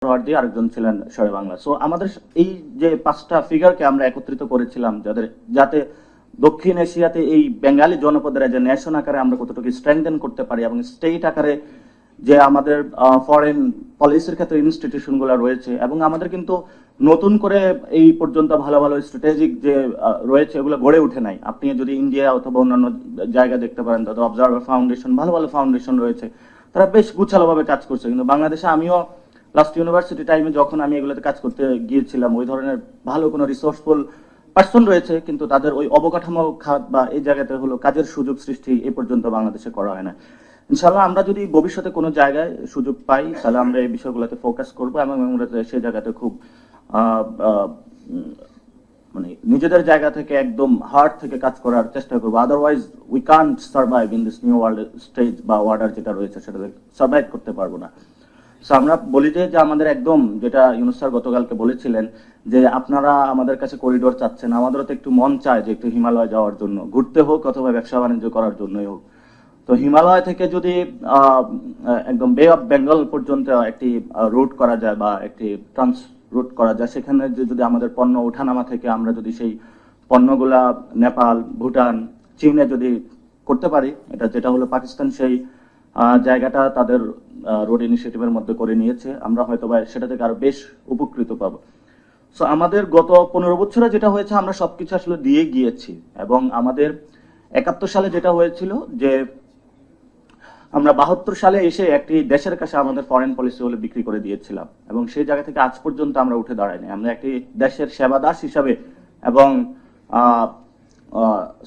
দিয়ে আরেকজন ছিলেন শেরে বাংলা। সো আমাদের এই যে পাঁচটা ফিগারকে আমরা একত্রিত করেছিলাম যাতে দক্ষিণ এশিয়াতে এই বেঙ্গালি জনপদের যে ন্যাশন আকারে আমরা কতটুকু স্ট্রেংথেন করতে পারি এবং স্টেট আকারে যে আমাদের ফরেন পলিসির ক্ষেত্রে ইনস্টিটিউশন গুলো রয়েছে, এবং আমাদের কিন্তু নতুন করে এই পর্যন্ত ভালো ভালো স্ট্র্যাটেজিক যে রয়েছে এগুলো গড়ে উঠে নাই। আপনি যদি ইন্ডিয়া অথবা অন্যান্য জায়গা দেখতে পারেন, তাদের অবজারভার ফাউন্ডেশন, ভালো ভালো ফাউন্ডেশন রয়েছে, তারা বেশ গুছালোভাবে কাজ করছে। কিন্তু বাংলাদেশে আমিও লাস্ট ইউনিভার্সিটি টাইমে যখন আমি এগুলোতে কাজ করতে গিয়েছিলাম, ওই ধরনের ভালো কোনো রিসোর্সফুল পার্সন রয়েছে, কিন্তু তাদের ওই অবকাঠামো খাত বা এই জায়গাতে হলো কাজের সুযোগ সৃষ্টি এ পর্যন্ত বাংলাদেশে করা হয় না। ইনশাল্লাহ আমরা যদি ভবিষ্যতে কোনো জায়গায় সুযোগ পাই, তাহলে আমরা এই বিষয়গুলোতে ফোকাস করবো এবং আমরা সেই জায়গাতে খুব মানে নিজেদের জায়গা থেকে একদম হার্ট থেকে কাজ করার চেষ্টা করবো। Otherwise we can't survive in this new world stage বা অর্ডার যেটা রয়েছে সেটাতে সার্ভাইভ করতে পারবো না। সো আমরা বলি যে আমাদের একদম যেটা ইউনুস স্যার গতকালকে বলেছিলেন যে আপনারা আমাদের কাছে করিডোর চাচ্ছেন, আমাদেরও তো একটু মন চায় যে একটু হিমালয় যাওয়ার জন্য, ঘুরতে হোক অথবা ব্যবসা বাণিজ্য করার জন্যই হোক। তো হিমালয় থেকে যদি একদম বে অফ বেঙ্গল পর্যন্ত একটি রুট করা যায় বা একটি ট্রান্স রুট করা যায়, সেখানে যদি আমাদের পণ্য ওঠানামা থেকে আমরা যদি সেই পণ্যগুলা নেপাল, ভুটান, চীনে যদি করতে পারি, এটা যেটা হলো পাকিস্তান সেই জায়গাটা তাদের রোড ইনিশিয়েটিভের মধ্যে করে নিয়েছে, আমরা হয়তো বা সেটা থেকে আরো বেশ উপকৃত পাবো। সো আমাদের গত 15 বছরে যেটা হয়েছে, আমরা সবকিছু আসলে দিয়ে গিয়েছি। এবং আমাদের 71 সালে যেটা হয়েছিল যে আমরা 72 সালে এসে একটি দেশের কাছে আমাদের ফরেন পলিসি হলে বিক্রি করে দিয়েছিলাম, এবং সেই জায়গা থেকে আজ পর্যন্ত আমরা উঠে দাঁড়াইনি। আমরা একটি দেশের সেবাদাস হিসাবে এবং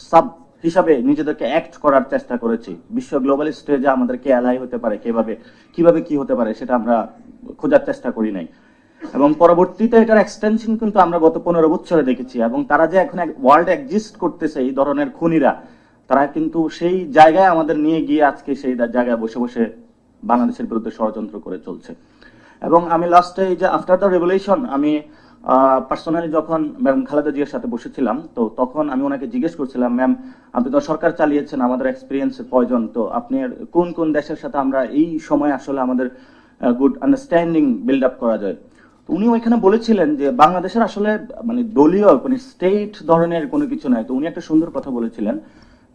সাব হিসাবে নিজেদেরকে অ্যাক্ট করার চেষ্টা করেছি। বিশ্ব গ্লোবাল স্টেজে আমাদেরকে অ্যালাই হতে পারে কিভাবে কি হতে পারে সেটা আমরা খোঁজার চেষ্টা করি নাই। এবং পরবর্তীতে এটার এক্সটেনশন কিন্তু আমরা গত 15 বছরে দেখেছি। এবং তারা যে এখন ওয়ার্ল্ড এক্সিস্ট করতেছে, এই ধরনের খুনিরা, তারা কিন্তু সেই জায়গায় আমাদের নিয়ে গিয়ে আজকে সেই জায়গায় বসে বসে বাংলাদেশের বিরুদ্ধে ষড়যন্ত্র করে চলছে। এবং আমি লাস্টে এই যে আফটার দ্য রেভলিউশন আমি পার্সোনালি যখন ম্যাম খালেদা জিয়ার সাথে বসেছিলাম, তো তখন আমি ওনাকে জিজ্ঞেস করছিলাম, ম্যাম আপনি তো সরকার চালিয়েছেন, আমাদের এক্সপিরিয়েন্সের প্রয়োজন, তো আপনি কোন কোন দেশের সাথে আমরা এই সময় আসলে আমাদের গুড আন্ডারস্ট্যান্ডিং বিল্ড আপ করা যায়। তো উনি ওইখানে বলেছিলেন যে বাংলাদেশের আসলে মানে দলীয় মানে স্টেট ধরনের কোনো কিছু নাই। তো উনি একটা সুন্দর কথা বলেছিলেন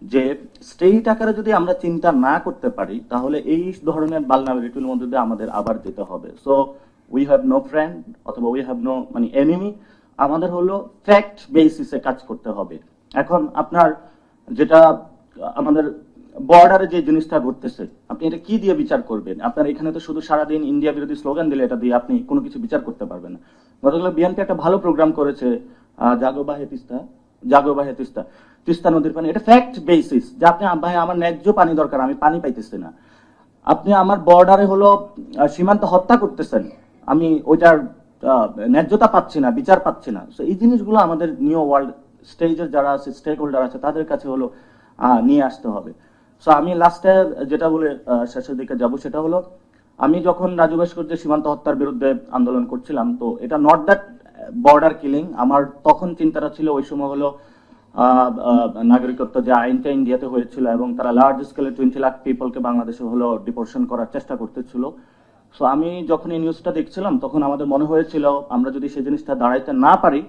যে স্টেট আকারে যদি আমরা চিন্তা না করতে পারি, তাহলে এই ধরনের ভালনারেবিলিটির মধ্যে দিয়ে আমাদের আবার যেতে হবে। So we have no friend অথবা উই হ্যাভ নো মানে এনিমি, আমাদের হলো ফ্যাক্ট বেসিসে কাজ করতে হবে। এখন আপনার যেটা আমাদের বর্ডারে যে জিনিসটা ঘটতেছে, আপনি এটা কি দিয়ে বিচার করবেন? আপনার এখানে তো শুধু সারাদিন ইন্ডিয়া বিরোধী স্লোগান দিলে এটা দিয়ে আপনি কোনো কিছু বিচার করতে পারবেন না। গতকাল বিএনপি একটা ভালো প্রোগ্রাম করেছে, জাগো বাহে তিস্তা, জাগো বাহে তিস্তা, তিস্তা নদীর পানি, এটা ফ্যাক্ট বেসিস যে আপনি ভাই আমার ন্যায্য পানি দরকার, আমি পানি পাইতেছি না, আপনি আমার বর্ডারে হলো সীমান্ত হত্যা করতেছেন, আমি ওইটার ন্যায্যতা পাচ্ছি না, বিচার পাচ্ছি না। এই জিনিসগুলো আমাদের নিউ ওয়ার্ল্ড স্টেজের যারা আছে, স্টেক হোল্ডার আছে, তাদের কাছে হলো নিয়ে আসতে হবে। সো আমি লাস্টে যেটা বলে শেষের দিকে যাব সেটা হলো, আমি যখন রাজু ভাস্কর্যের সীমান্ত হত্যার বিরুদ্ধে আন্দোলন করছিলাম, তো এটা নট দ্যাট বর্ডার কিলিং, আমার তখন চিন্তাটা ছিল ওই সময় হলো নাগরিকত্ব যে আইনটা ইন্ডিয়াতে হয়েছিল এবং তারা লার্জ স্কেলে 20 লাখ পিপলকে বাংলাদেশে হলো ডিপোর্শন করার চেষ্টা করতেছিল। সো আমি যখন এই নিউজটা দেখছিলাম, তখন আমাদের মনে হয়েছিল আমরা যদি সেই জিনিসটা দাঁড়াইতে না পারি,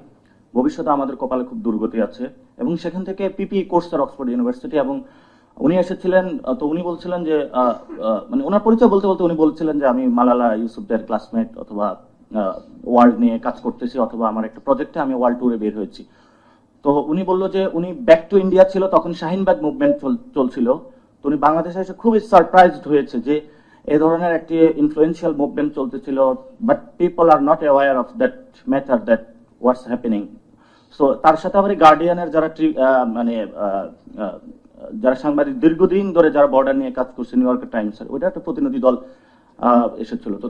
ভবিষ্যতে আমাদের কপালে খুব দুর্গতি আছে। এবং সেখান থেকে পিপি কোর্সের অক্সফোর্ড ইউনিভার্সিটি, এবং উনি এসেছিলেন, তো উনি বলছিলেন যে মানে ওনার পরিচয় বলতে বলতে উনি বলছিলেন যে আমি মালালা ইউসুফদের ক্লাসমেট, অথবা ওয়ার্ল্ড নিয়ে কাজ করতেছি, অথবা আমার একটা প্রজেক্টে আমি ওয়ার্ল্ড ট্যুরে বের হয়েছি। তো উনি বললো যে উনি ব্যাক টু ইন্ডিয়া ছিল, তখন শাহিনবাগ মুভমেন্ট চলছিল। তো উনি বাংলাদেশে এসে খুবই সারপ্রাইজড হয়েছে যে এই ধরনের একটি ইনফ্লুয়েন্সিয়াল মুভমেন্ট চলতেছিল, but people are not aware of that matter, that what's happening. So তার সাথে আমার গার্ডিয়ানের যারা মানে যারা সাংবাদিক দীর্ঘদিন ধরে যারা বর্ডার নিয়ে কাজ করছে, নিউ ইয়র্ক টাইমসের ওইটা একটা প্রতিনিধি দল এসেছিল। তো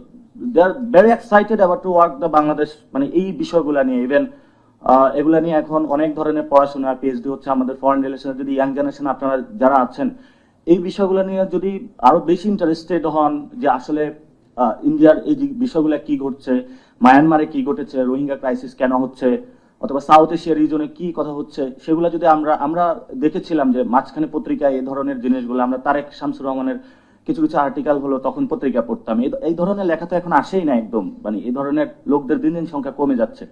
they are very excited about to work the Bangladesh, মানে এই বিষয়গুলো নিয়ে। ইভেন এগুলা নিয়ে এখন অনেক ধরনের পড়াশোনা, পিএইচডি হচ্ছে আমাদের ফরেন রিলেশনে। যদি ইয়াং জেনারেশন আপনারা যারা আছেন, এই বিষয়গুলো নিয়ে যদি আরো বেশি ইন্টারেস্টেড হন যে আসলে ইন্ডিয়ার এই বিষয়গুলো কি ঘটছে, মায়ানমারে কি ঘটেছে, রোহিঙ্গা ক্রাইসিস কেন হচ্ছে, অথবা সাউথ এশিয়া রিজনে কি কথা হচ্ছে, সেগুলো যদি আমরা দেখেছিলাম যে মাঝখানে পত্রিকায় এই ধরনের জিনিসগুলো আমরা তারেক শামসুর রহমানের কিছু কিছু আর্টিকেল হলো, তখন পত্রিকা পড়তাম। এই ধরনের লেখা তো এখন আসেই না একদম, মানে এই ধরনের লোকদের দিন দিন সংখ্যা কমে যাচ্ছে।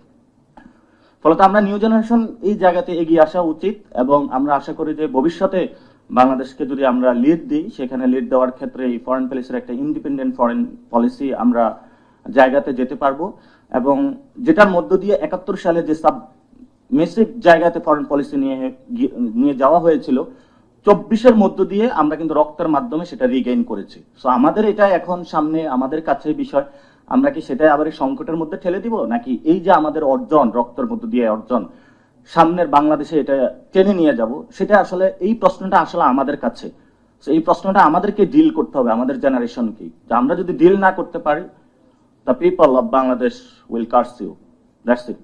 ফলত আমরা নিউ জেনারেশন এই জায়গাতে এগিয়ে আসা উচিত, এবং আমরা আশা করি যে ভবিষ্যতে বাংলাদেশকে যদি আমরা লিড দিই, সেখানে লিড দেওয়ার ক্ষেত্রে এই ফরেন পলিসির একটা ইন্ডিপেন্ডেন্ট ফরেন পলিসি আমরা জায়গাতে যেতে পারবো, এবং যেটার মধ্য দিয়ে ৭১ সালে যে সাব মেসিভ জায়গাতে ফরেন পলিসি নিয়ে যাওয়া হয়েছিল, ২৪-এর মধ্য দিয়ে আমরা কিন্তু রক্তের মাধ্যমে সেটা রিগেইন করেছি। সো আমাদের এটা এখন সামনে আমাদের কাছে বিষয়, আমরা কি সেটা আবার এই সংকটের মধ্যে ঠেলে দিব, নাকি এই যে আমাদের অর্জন, রক্তের মধ্য দিয়ে অর্জন, সামনের বাংলাদেশে এটা টেনে নিয়ে যাব, সেটা আসলে এই প্রশ্নটা আসলে আমাদের কাছে। So এই প্রশ্নটা আমাদেরকে ডিল করতে হবে, আমাদের জেনারেশনকে। আমরা যদি ডিল না করতে পারি, the people of Bangladesh will curse you. That's it.